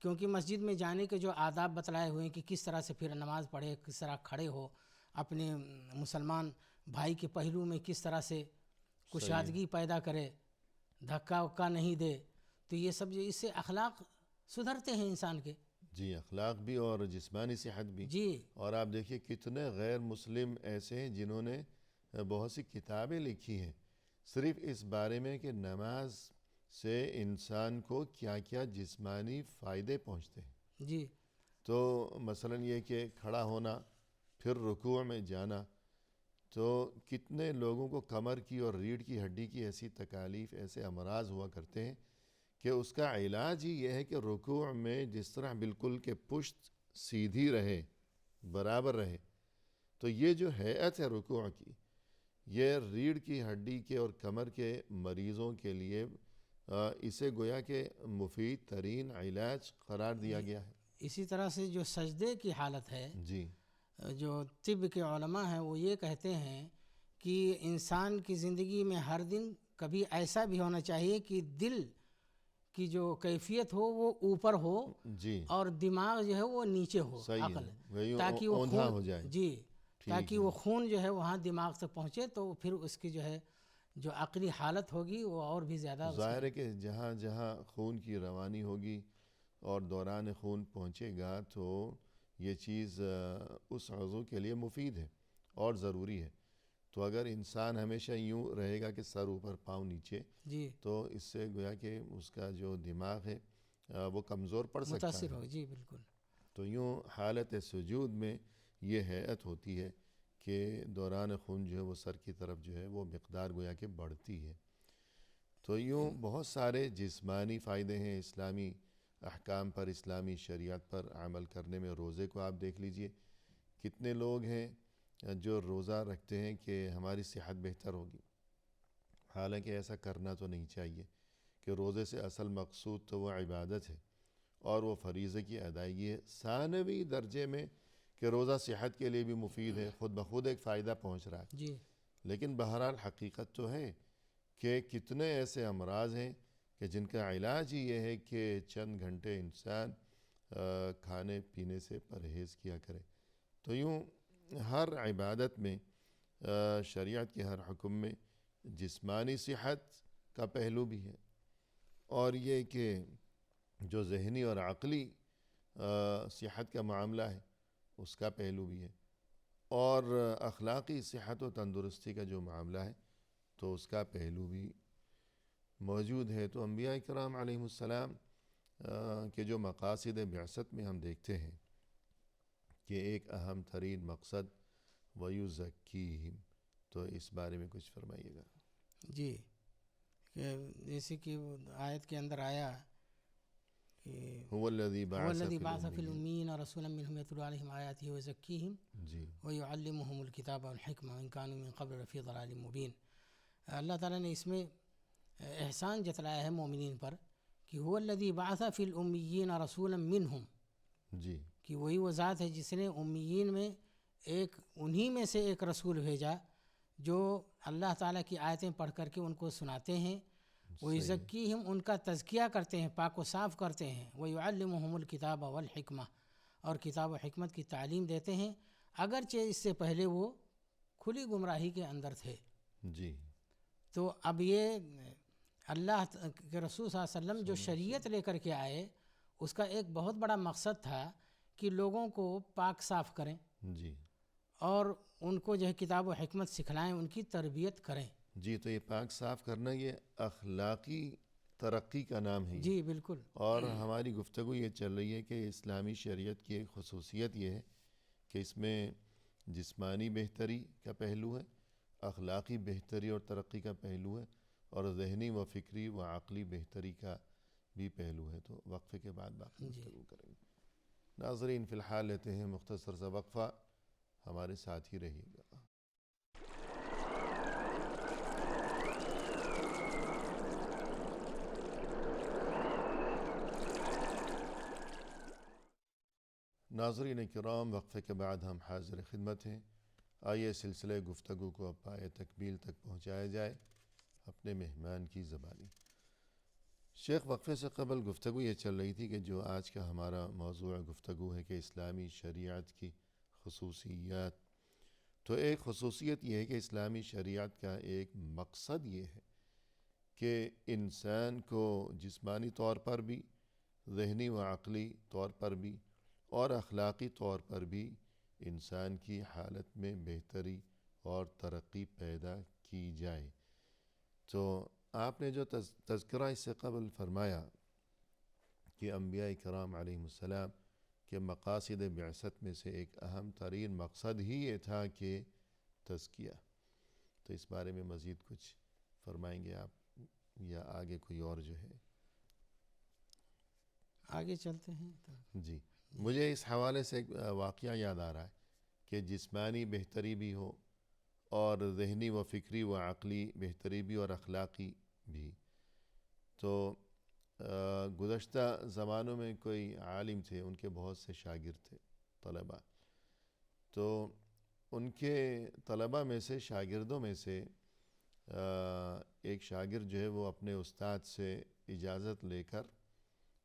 کیونکہ مسجد میں جانے کے جو آداب بتلائے ہوئے ہیں کہ کس طرح سے پھر نماز پڑھے، کس طرح کھڑے ہو، اپنے مسلمان بھائی کے پہلو میں کس طرح سے کشادگی پیدا کرے، دھکا وکا نہیں دے، تو یہ سب جو اس سے اخلاق سدھرتے ہیں انسان کے. جی اخلاق بھی اور جسمانی صحت بھی. جی اور آپ دیکھیے کتنے غیر مسلم ایسے ہیں جنہوں نے بہت سی کتابیں لکھی ہیں صرف اس بارے میں کہ نماز سے انسان کو کیا کیا جسمانی فائدے پہنچتے ہیں. جی تو مثلا یہ کہ کھڑا ہونا، پھر رکوع میں جانا، تو کتنے لوگوں کو کمر کی اور ریڑھ کی ہڈی کی ایسی تکالیف، ایسے امراض ہوا کرتے ہیں کہ اس کا علاج ہی یہ ہے کہ رکوع میں جس طرح بالکل کہ پشت سیدھی رہے، برابر رہے، تو یہ جو ہیئت ہے رکوع کی، یہ ریڑھ کی ہڈی کے اور کمر کے مریضوں کے لیے اسے گویا کہ مفید ترین علاج قرار دیا گیا ہے۔ اسی طرح سے جو سجدے کی حالت ہے، جی جو طب کے علماء ہیں وہ یہ کہتے ہیں کہ انسان کی زندگی میں ہر دن کبھی ایسا بھی ہونا چاہیے کہ دل کی جو کیفیت ہو وہ اوپر ہو جی اور دماغ جو ہے وہ نیچے ہو، صحیح عقل، ہے، وہی تاکہ وہ اوندھا ہو خون، جائے۔ جی، ٹھیک تاکہ ہے، وہ خون جو ہے وہاں دماغ تک پہنچے تو پھر اس کی جو ہے جو عقلی حالت ہوگی وہ اور بھی زیادہ ظاہر ہے کہ جہاں جہاں خون کی روانی ہوگی اور دوران خون پہنچے گا تو یہ چیز اس عضو کے لیے مفید ہے اور ضروری ہے۔ تو اگر انسان ہمیشہ یوں رہے گا کہ سر اوپر پاؤں نیچے، جی تو اس سے گویا کہ اس کا جو دماغ ہے وہ کمزور پڑ سکتا متاثر ہے۔ ہو، جی بالکل۔ تو یوں حالت سجود میں یہ ہیئت ہوتی ہے کہ دوران خون جو ہے وہ سر کی طرف جو ہے وہ مقدار گویا کہ بڑھتی ہے۔ تو یوں بہت سارے جسمانی فائدے ہیں اسلامی احکام پر، اسلامی شریعت پر عمل کرنے میں۔ روزے کو آپ دیکھ لیجئے، کتنے لوگ ہیں جو روزہ رکھتے ہیں کہ ہماری صحت بہتر ہوگی، حالانکہ ایسا کرنا تو نہیں چاہیے، کہ روزے سے اصل مقصود تو وہ عبادت ہے اور وہ فریضے کی ادائیگی ہے۔ ثانوی درجے میں کہ روزہ صحت کے لیے بھی مفید ہے، خود بخود ایک فائدہ پہنچ رہا ہے، جی لیکن بہرحال حقیقت تو ہے کہ کتنے ایسے امراض ہیں کہ جن کا علاج ہی یہ ہے کہ چند گھنٹے انسان کھانے پینے سے پرہیز کیا کرے۔ تو یوں ہر عبادت میں، شریعت کے ہر حکم میں جسمانی صحت کا پہلو بھی ہے، اور یہ کہ جو ذہنی اور عقلی صحت کا معاملہ ہے اس کا پہلو بھی ہے، اور اخلاقی صحت و تندرستی کا جو معاملہ ہے تو اس کا پہلو بھی موجود ہے۔ تو انبیاء کرام علیہم السلام کے جو مقاصد بعثت میں ہم دیکھتے ہیں کہ ایک اہم ترین مقصد وَيُزَكِّيهِمْ، تو اس بارے میں کچھ فرمائیے گا۔ جی، کہ جیسے کہ آیت کے اندر آیا کہ هو الذي هو الذي بعث بعث في في الأميين رسولا منهم يتلو عليهم آياته ويزكيهم جی ويعلمهم الكتاب والحکمة وإن كانوا من قبل لفي ضلال مبين۔ اللہ تعالیٰ نے اس میں احسان جتلایا ہے مومنین پر کہ هو الذي بعث في الأميين رسولا منهم، جی کہ وہی وہ ذات ہے جس نے امیین میں انہی میں سے ایک رسول بھیجا جو اللہ تعالیٰ کی آیتیں پڑھ کر کے ان کو سناتے ہیں، وَيُزَكِّيهِمْ، ان کا تزکیہ کرتے ہیں، پاک و صاف کرتے ہیں، وَيُعَلِّمُهُمُ الْكِتَابَ وَالْحِكْمَةَ، اور کتاب و حکمت کی تعلیم دیتے ہیں، اگرچہ اس سے پہلے وہ کھلی گمراہی کے اندر تھے۔ جی تو اب یہ اللہ کے رسول صلی اللہ علیہ وسلم جو شریعت لے کر کے آئے، اس کا ایک بہت بڑا مقصد تھا کہ لوگوں کو پاک صاف کریں جی اور ان کو جو ہے کتاب و حکمت سکھلائیں، ان کی تربیت کریں۔ جی تو یہ پاک صاف کرنا یہ اخلاقی ترقی کا نام ہے یہ۔ جی بالکل۔ اور ہماری گفتگو یہ چل رہی ہے کہ اسلامی شریعت کی ایک خصوصیت یہ ہے کہ اس میں جسمانی بہتری کا پہلو ہے، اخلاقی بہتری اور ترقی کا پہلو ہے، اور ذہنی و فکری و عقلی بہتری کا بھی پہلو ہے۔ تو وقفے کے بعد باقی گفتگو کریں گے۔ ناظرین فی الحال لیتے ہیں مختصر سا وقفہ، ہمارے ساتھ ہی رہیے گا۔ ناظرین کرام، وقفے کے بعد ہم حاضر خدمت ہیں۔ آئیے سلسلے گفتگو کو اب پائے تکمیل تک پہنچایا جائے اپنے مہمان کی زبانی۔ شیخ، وقفے سے قبل گفتگو یہ چل رہی تھی کہ جو آج کا ہمارا موضوع گفتگو ہے کہ اسلامی شریعت کی خصوصیات، تو ایک خصوصیت یہ ہے کہ اسلامی شریعت کا ایک مقصد یہ ہے کہ انسان کو جسمانی طور پر بھی، ذہنی و عقلی طور پر بھی اور اخلاقی طور پر بھی انسان کی حالت میں بہتری اور ترقی پیدا کی جائے۔ تو آپ نے جو تذکرہ اس سے قبل فرمایا کہ انبیاء کرام علیہم السلام کے مقاصد بعثت میں سے ایک اہم ترین مقصد ہی یہ تھا کہ تزکیہ، تو اس بارے میں مزید کچھ فرمائیں گے آپ، یا آگے کوئی اور جو ہے؟ آگے چلتے ہیں تو جی، مجھے اس حوالے سے ایک واقعہ یاد آ رہا ہے کہ جسمانی بہتری بھی ہو اور ذہنی و فکری و عقلی بہتری بھی اور اخلاقی بھی۔ تو گزشتہ زمانوں میں کوئی عالم تھے، ان کے بہت سے شاگرد تھے طلباء، تو ان کے طلباء میں سے، شاگردوں میں سے ایک شاگرد جو ہے وہ اپنے استاد سے اجازت لے کر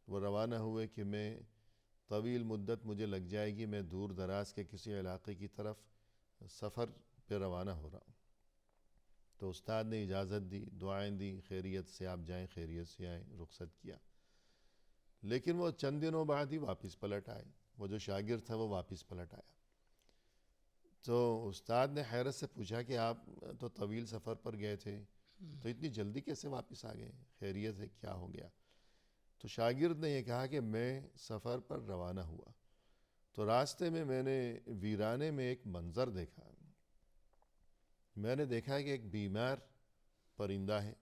وہ روانہ ہوئے کہ میں طویل مدت مجھے لگ جائے گی، میں دور دراز کے کسی علاقے کی طرف سفر پہ روانہ ہو رہا ہوں۔ تو استاد نے اجازت دی، دعائیں دی، خیریت سے آپ جائیں، خیریت سے آئیں، رخصت کیا۔ لیکن وہ چند دنوں بعد ہی واپس پلٹ آئے، وہ جو شاگرد تھا وہ واپس پلٹ آیا۔ تو استاد نے حیرت سے پوچھا کہ آپ تو طویل سفر پر گئے تھے، تو اتنی جلدی کیسے واپس آ گئے؟ خیریت ہے، کیا ہو گیا؟ تو شاگرد نے یہ کہا کہ میں سفر پر روانہ ہوا تو راستے میں نے ویرانے میں ایک منظر دیکھا۔ میں نے دیکھا کہ ایک بیمار پرندہ ہے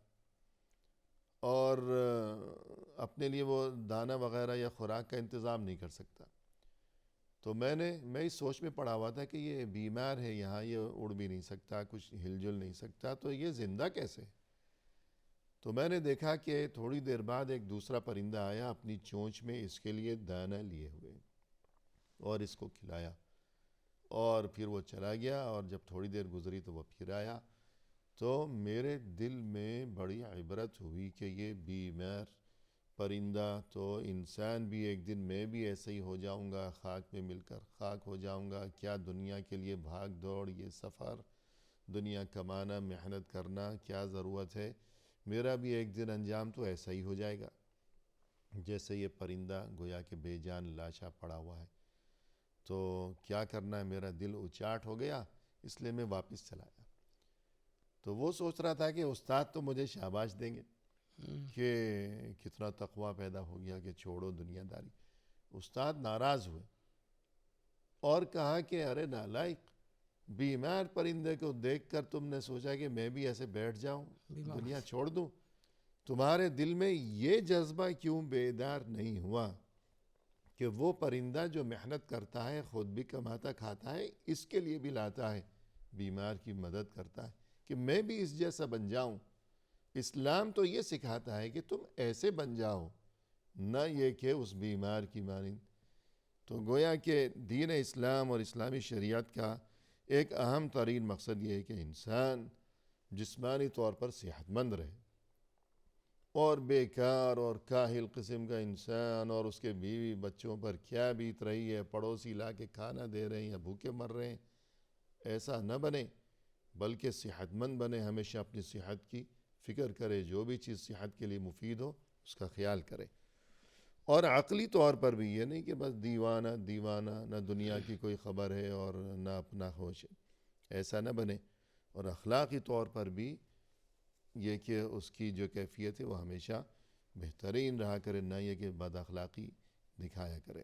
اور اپنے لیے وہ دانہ وغیرہ یا خوراک کا انتظام نہیں کر سکتا۔ تو میں اس سوچ میں پڑا ہوا تھا کہ یہ بیمار ہے، یہاں یہ اڑ بھی نہیں سکتا، کچھ ہل جل نہیں سکتا، تو یہ زندہ کیسے؟ تو میں نے دیکھا کہ تھوڑی دیر بعد ایک دوسرا پرندہ آیا، اپنی چونچ میں اس کے لیے دانہ لیے ہوئے اور اس کو کھلایا، اور پھر وہ چلا گیا، اور جب تھوڑی دیر گزری تو وہ پھر آیا۔ تو میرے دل میں بڑی عبرت ہوئی کہ یہ بیمار پرندہ تو انسان بھی ایک دن میں بھی ایسے ہی ہو جاؤں گا، خاک میں مل کر خاک ہو جاؤں گا۔ کیا دنیا کے لیے بھاگ دوڑ، یہ سفر، دنیا کمانا، محنت کرنا، کیا ضرورت ہے؟ میرا بھی ایک دن انجام تو ایسا ہی ہو جائے گا جیسے یہ پرندہ گویا کہ بے جان لاشا پڑا ہوا ہے۔ تو کیا کرنا ہے؟ میرا دل اچاٹ ہو گیا، اس لیے میں واپس چلا آیا۔ تو وہ سوچ رہا تھا کہ استاد تو مجھے شاباش دیں گے کہ کتنا تقویٰ پیدا ہو گیا کہ چھوڑو دنیا داری۔ استاد ناراض ہوئے اور کہا کہ ارے نالائق، بیمار پرندے کو دیکھ کر تم نے سوچا کہ میں بھی ایسے بیٹھ جاؤں، دنیا چھوڑ دوں؟ تمہارے دل میں یہ جذبہ کیوں بیدار نہیں ہوا کہ وہ پرندہ جو محنت کرتا ہے، خود بھی کماتا کھاتا ہے، اس کے لیے بھی لاتا ہے، بیمار کی مدد کرتا ہے، کہ میں بھی اس جیسا بن جاؤں؟ اسلام تو یہ سکھاتا ہے کہ تم ایسے بن جاؤ، نہ یہ کہ اس بیمار کی مانند۔ تو گویا کہ دین اسلام اور اسلامی شریعت کا ایک اہم ترین مقصد یہ ہے کہ انسان جسمانی طور پر صحت مند رہے، اور بیکار اور کاہل قسم کا انسان اور اس کے بیوی بچوں پر کیا بیت رہی ہے، پڑوسی لا کے کھانا دے رہے ہیں یا بھوکے مر رہے ہیں، ایسا نہ بنے، بلکہ صحت مند بنے، ہمیشہ اپنی صحت کی فکر کرے، جو بھی چیز صحت کے لیے مفید ہو اس کا خیال کرے۔ اور عقلی طور پر بھی یہ نہیں کہ بس دیوانہ نہ دنیا کی کوئی خبر ہے اور نہ اپنا ہوش ہے، ایسا نہ بنے۔ اور اخلاقی طور پر بھی یہ کہ اس کی جو کیفیت ہے وہ ہمیشہ بہترین رہا کرے، نہ یہ کہ بد اخلاقی دکھایا کرے۔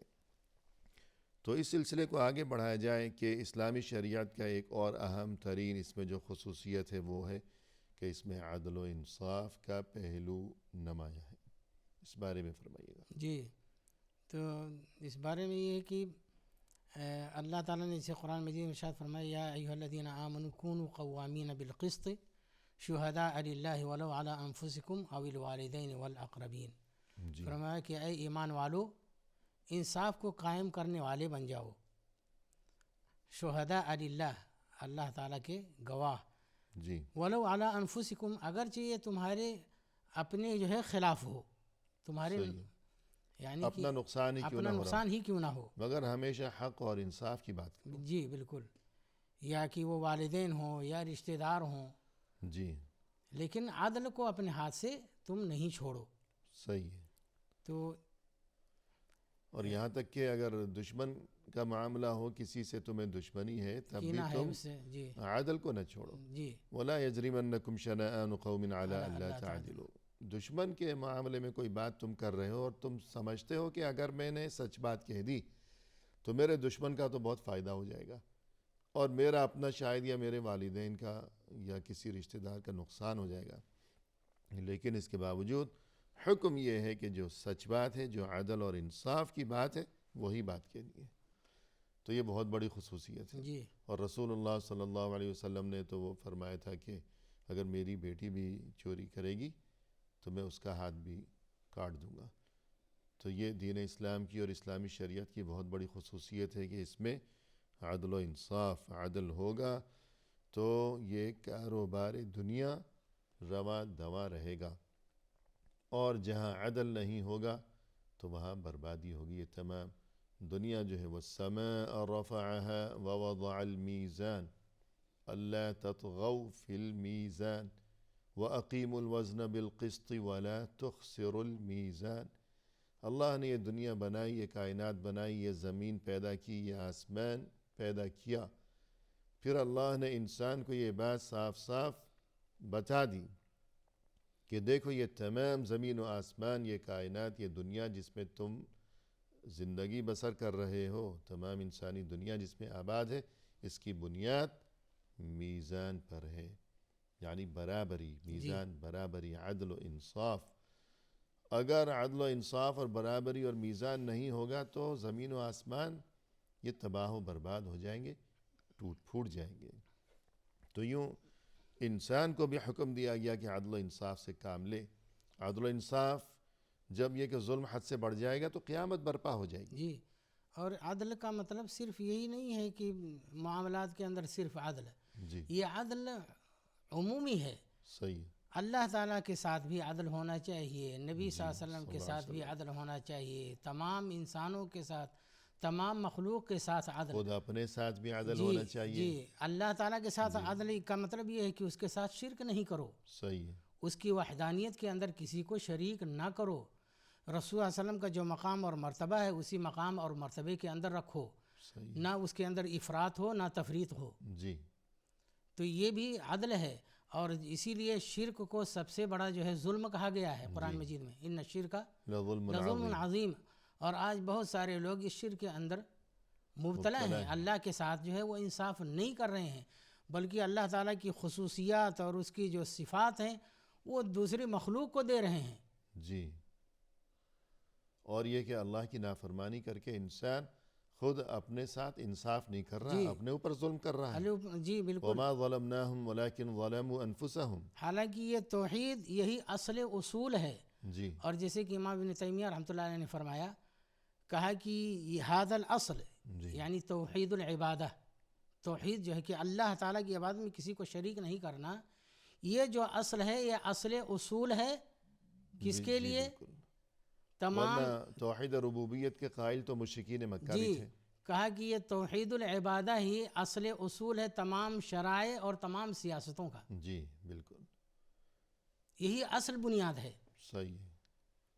تو اس سلسلے کو آگے بڑھایا جائے کہ اسلامی شریعت کا ایک اور اہم ترین اس میں جو خصوصیت ہے وہ ہے کہ اس میں عدل و انصاف کا پہلو نمایاں ہے۔ اس بارے میں فرمائیے گا۔ جی، تو اس بارے میں یہ ہے کہ اللہ تعالیٰ نے اسے قرآن مجید میں ارشاد فرمایا، یا ایھا الذین آمنوا کونوا قوامین بالقسط شہداء للہ ولو علی انفسکم او الوالدین والاقربین۔ جی فرمایا کہ اے ایمان والو، انصاف کو قائم کرنے والے بن جاؤ، شہداء للہ، اللہ تعالیٰ کے گواہ، جی ولو علی انفسکم، اگرچہ یہ تمہارے اپنے جو ہے خلاف ہو، تمہارے صحیح ہے، یعنی اپنا کہ نقصان ہی کیوں نہ اپنا ہو رہا نقصان ہی کیوں نہ ہو، مگر ہمیشہ حق اور انصاف کی بات کرو۔ جی بالکل، یا کہ وہ والدین ہوں یا رشتہ دار ہوں، جی لیکن عدل کو اپنے ہاتھ سے تم نہیں چھوڑو۔ صحیح ہے۔ تو اور یہاں تک کہ اگر دشمن کا معاملہ ہو، کسی سے تمہیں دشمنی ہے، تب بھی کینہ ہے تم اس سے، جی عدل کو نہ چھوڑو۔ جی وَلَا يَجْرِمَنَّكُمْ شَنَآنُ قَوْمٍ عَلَىٰ اللہ أَلَّا تَعْدِلُوا۔ دشمن کے معاملے میں کوئی بات تم کر رہے ہو اور تم سمجھتے ہو کہ اگر میں نے سچ بات کہہ دی تو میرے دشمن کا تو بہت فائدہ ہو جائے گا، اور میرا اپنا شاید یا میرے والدین کا یا کسی رشتہ دار کا نقصان ہو جائے گا، لیکن اس کے باوجود حکم یہ ہے کہ جو سچ بات ہے، جو عدل اور انصاف کی بات ہے، وہی بات کہنی ہے۔ تو یہ بہت بڑی خصوصیت ہے۔ جی اور رسول اللہ صلی اللہ علیہ وسلم نے تو وہ فرمایا تھا کہ اگر میری بیٹی بھی چوری کرے گی تو میں اس کا ہاتھ بھی کاٹ دوں گا۔ تو یہ دین اسلام کی اور اسلامی شریعت کی بہت بڑی خصوصیت ہے کہ اس میں عدل و انصاف، عدل ہوگا تو یہ کاروبار دنیا رواں دواں رہے گا، اور جہاں عدل نہیں ہوگا تو وہاں بربادی ہوگی۔ یہ تمام دنیا جو ہے والسماء رفعها ووضع الميزان الا تطغوا في الميزان وأقيموا الوزن بالقسط ولا تخسروا الميزان۔ اللہ نے یہ دنیا بنائی، یہ کائنات بنائی، یہ زمین پیدا کی، یہ آسمان پیدا کیا، پھر اللہ نے انسان کو یہ بات صاف صاف بتا دی کہ دیکھو یہ تمام زمین و آسمان، یہ کائنات، یہ دنیا جس میں تم زندگی بسر کر رہے ہو، تمام انسانی دنیا جس میں آباد ہے، اس کی بنیاد میزان پر ہے، یعنی برابری، میزان برابری، عدل و انصاف۔ اگر عدل و انصاف اور برابری اور میزان نہیں ہوگا تو زمین و آسمان یہ تباہ و برباد ہو جائیں گے، ٹوٹ پھوٹ جائیں گے۔ تو یوں انسان کو بھی حکم دیا گیا کہ عدل و انصاف سے کام لے۔ عدل و انصاف جب یہ کہ ظلم حد سے بڑھ جائے گا تو قیامت برپا ہو جائے گی۔ جی، اور عدل کا مطلب صرف یہی نہیں ہے کہ معاملات کے اندر صرف عدل، جی یہ عدل عمومی ہے۔ صحیح، اللہ تعالیٰ کے ساتھ بھی عدل ہونا چاہیے، نبی صلی اللہ علیہ وسلم کے صلی اللہ ساتھ علیہ بھی عدل ہونا چاہیے، تمام انسانوں کے ساتھ، تمام مخلوق کے ساتھ عدل۔ خود اپنے ساتھ بھی عدل جی ہونا چاہیے۔ جی، اللہ تعالیٰ کے ساتھ عدل کا مطلب یہ ہے کہ اس کے ساتھ شرک نہیں کرو، صحیح ہے، اس کی وحدانیت کے اندر کسی کو شریک نہ کرو، رسول اللہ صلی اللہ علیہ وسلم کا جو مقام اور مرتبہ ہے اسی مقام اور مرتبے کے اندر رکھو، صحیح، نہ اس کے اندر افراط ہو نہ تفریط ہو۔ جی تو یہ بھی عدل ہے، اور اسی لیے شرک کو سب سے بڑا جو ہے ظلم کہا گیا ہے قرآن مجید میں، ان الشرک لظلم لظلم عظیم۔ عظیم۔ اور آج بہت سارے لوگ اس شرک کے اندر مبتلا ہیں، اللہ کے ساتھ جو ہے وہ انصاف نہیں کر رہے ہیں، بلکہ اللہ تعالیٰ کی خصوصیات اور اس کی جو صفات ہیں وہ دوسری مخلوق کو دے رہے ہیں۔ جی، اور یہ کہ اللہ کی نافرمانی کر کے انسان خود اپنے ساتھ انصاف نہیں کر رہا، اپنے اوپر ظلم کر رہا ہے۔ جی بالکل، وما ظلمناہم ولکن ظلموا انفسہم۔ حالانکہ یہ توحید یہی اصل اصول ہے، جی اور جیسے کہ امام ابن تیمیہ رحمۃ اللہ علیہ نے فرمایا، کہا کہ یہ ھذا الاصل یعنی توحید العبادہ، توحید جو ہے کہ اللہ تعالیٰ کی عبادت میں کسی کو شریک نہیں کرنا، یہ جو اصل ہے یہ اصل اصول ہے کس کے لیے؟ تمام، ورنہ توحید ربوبیت کے قائل تو مشرکین مکہ بھی تھے۔ کہا کہ یہ توحید العبادہ ہی اصل اصول ہے تمام شرائع اور تمام سیاستوں کا، جی بالکل یہی اصل بنیاد ہے، صحیح ہے،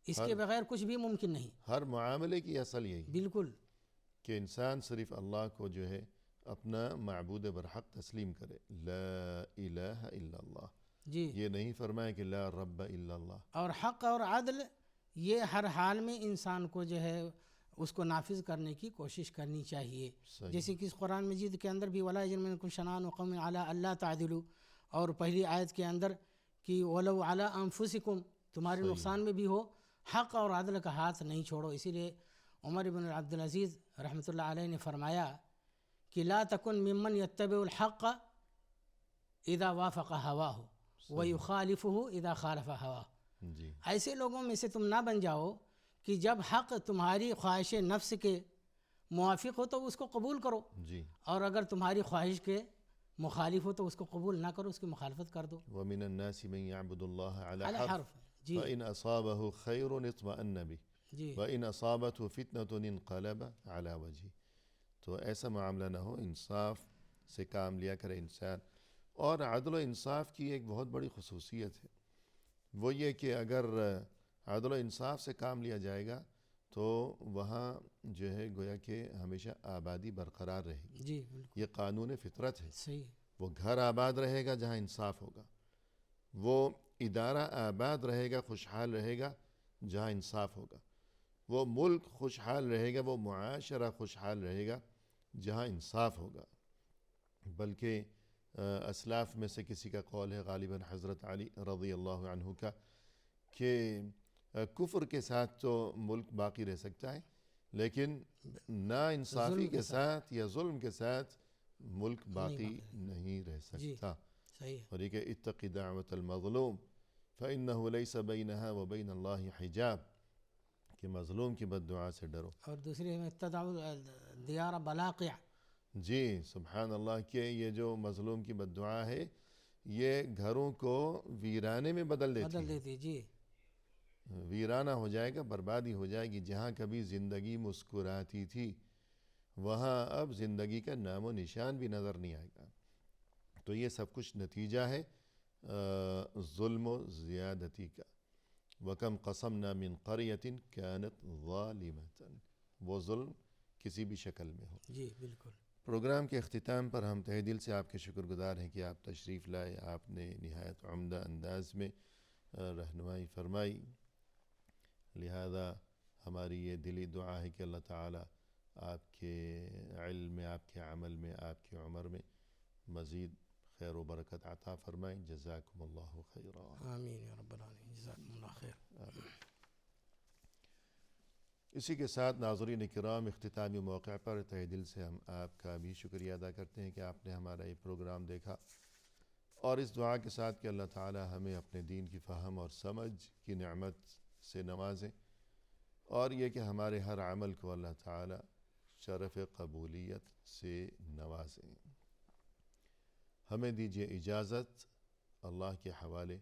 اس کے بغیر کچھ بھی ممکن نہیں۔ ہر معاملے کی اصل یہی بالکل، کہ انسان صرف اللہ کو جو ہے اپنا معبود برحق تسلیم کرے، لا الہ الا اللہ، جی، یہ نہیں فرمایا کہ لا رب الا اللہ۔ اور حق اور عدل یہ ہر حال میں انسان کو جو ہے اس کو نافذ کرنے کی کوشش کرنی چاہیے، جیسے کہ اس قرآن مجید کے اندر بھی وَلَا يَجْرِمَنَّكُمْ شَنَآنُ قَوْمٍ عَلَىٰ أَلَّا تَعْدِلُوا، اور پہلی آیت کے اندر کہ وَلَوْ عَلَىٰ أَنفُسِكُمْ، تمہارے نقصان میں بھی ہو، حق اور عدل کا ہاتھ نہیں چھوڑو۔ اسی لیے عمر بن عبدالعزیز رحمۃ اللہ علیہ نے فرمایا کہ لا تکن ممن یتبع الحق اذا وافق هواه ويخالفه اذا خالف هواه، جی ایسے لوگوں میں سے تم نہ بن جاؤ کہ جب حق تمہاری خواہش نفس کے موافق ہو تو اس کو قبول کرو، جی، اور اگر تمہاری خواہش کے مخالف ہو تو اس کو قبول نہ کرو، اس کی مخالفت کر دو۔ ومن الناس من يعبد الله على علی حرف حرف، جی فإن أصابه خير اطمأن به جی وإن أصابته فتنة انقلب على وجهه۔ تو ایسا معاملہ نہ ہو، انصاف سے کام لیا کرے انسان۔ اور عدل و انصاف کی ایک بہت بڑی خصوصیت ہے، وہ یہ کہ اگر عدل و انصاف سے کام لیا جائے گا تو وہاں جو ہے گویا کہ ہمیشہ آبادی برقرار رہے گی۔ جی بالکل یہ قانون فطرت ہے، صحیح، وہ گھر آباد رہے گا جہاں انصاف ہوگا، وہ ادارہ آباد رہے گا، خوشحال رہے گا جہاں انصاف ہوگا، وہ ملک خوشحال رہے گا، وہ معاشرہ خوشحال رہے گا جہاں انصاف ہوگا۔ بلکہ اسلاف میں سے کسی کا قول ہے، غالباً حضرت علی رضی اللہ عنہ کا، کہ کفر کے ساتھ تو ملک باقی رہ سکتا ہے لیکن نا انصافی کے ساتھ یا ظلم کے ساتھ ملک باقی نہیں رہ سکتا۔ صحیح ہے، اور یہ کہ اتقی دعوت المظلوم، فإنه ليس بينها وبين الله حجاب کہ مظلوم کی بد دعا سے ڈرو. اور دوسری میں اتدعوا دیار بلاقع. جی سبحان اللہ کہ یہ جو مظلوم کی بد دعا ہے یہ گھروں کو ویرانے میں بدل دیتی. جی ویرانہ ہو جائے گا، بربادی ہو جائے گی. جہاں کبھی زندگی مسکراتی تھی وہاں اب زندگی کا نام و نشان بھی نظر نہیں آئے گا. تو یہ سب کچھ نتیجہ ہے ظلم و زیادتی کا. وَكَمْ قَصَمْنَا مِنْ قَرْيَةٍ كَانَتْ ظَالِمَةً، وہ ظلم کسی بھی شکل میں ہو. جی بالکل. پروگرام کے اختتام پر ہم تہہ دل سے آپ کے شکر گزار ہیں کہ آپ تشریف لائے. آپ نے نہایت عمدہ انداز میں رہنمائی فرمائی. لہذا ہماری یہ دلی دعا ہے کہ اللہ تعالی آپ کے علم میں، آپ کے عمل میں، آپ کی عمر میں مزید خیر و برکت عطا فرمائیں. جزاکم اللہ خیرا. آمین یا رب العالمین. جزاکم اللہ خیر. اسی کے ساتھ ناظرین کرام اختتامی موقع پر تہ دل سے ہم آپ کا بھی شکریہ ادا کرتے ہیں کہ آپ نے ہمارا یہ پروگرام دیکھا، اور اس دعا کے ساتھ کہ اللہ تعالی ہمیں اپنے دین کی فہم اور سمجھ کی نعمت سے نوازیں، اور یہ کہ ہمارے ہر عمل کو اللہ تعالی شرف قبولیت سے نوازیں. ہمیں دیجیے اجازت اللہ کے حوالے.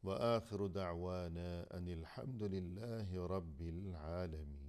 وآخر دعوانا ان الحمد للہ رب العالمین.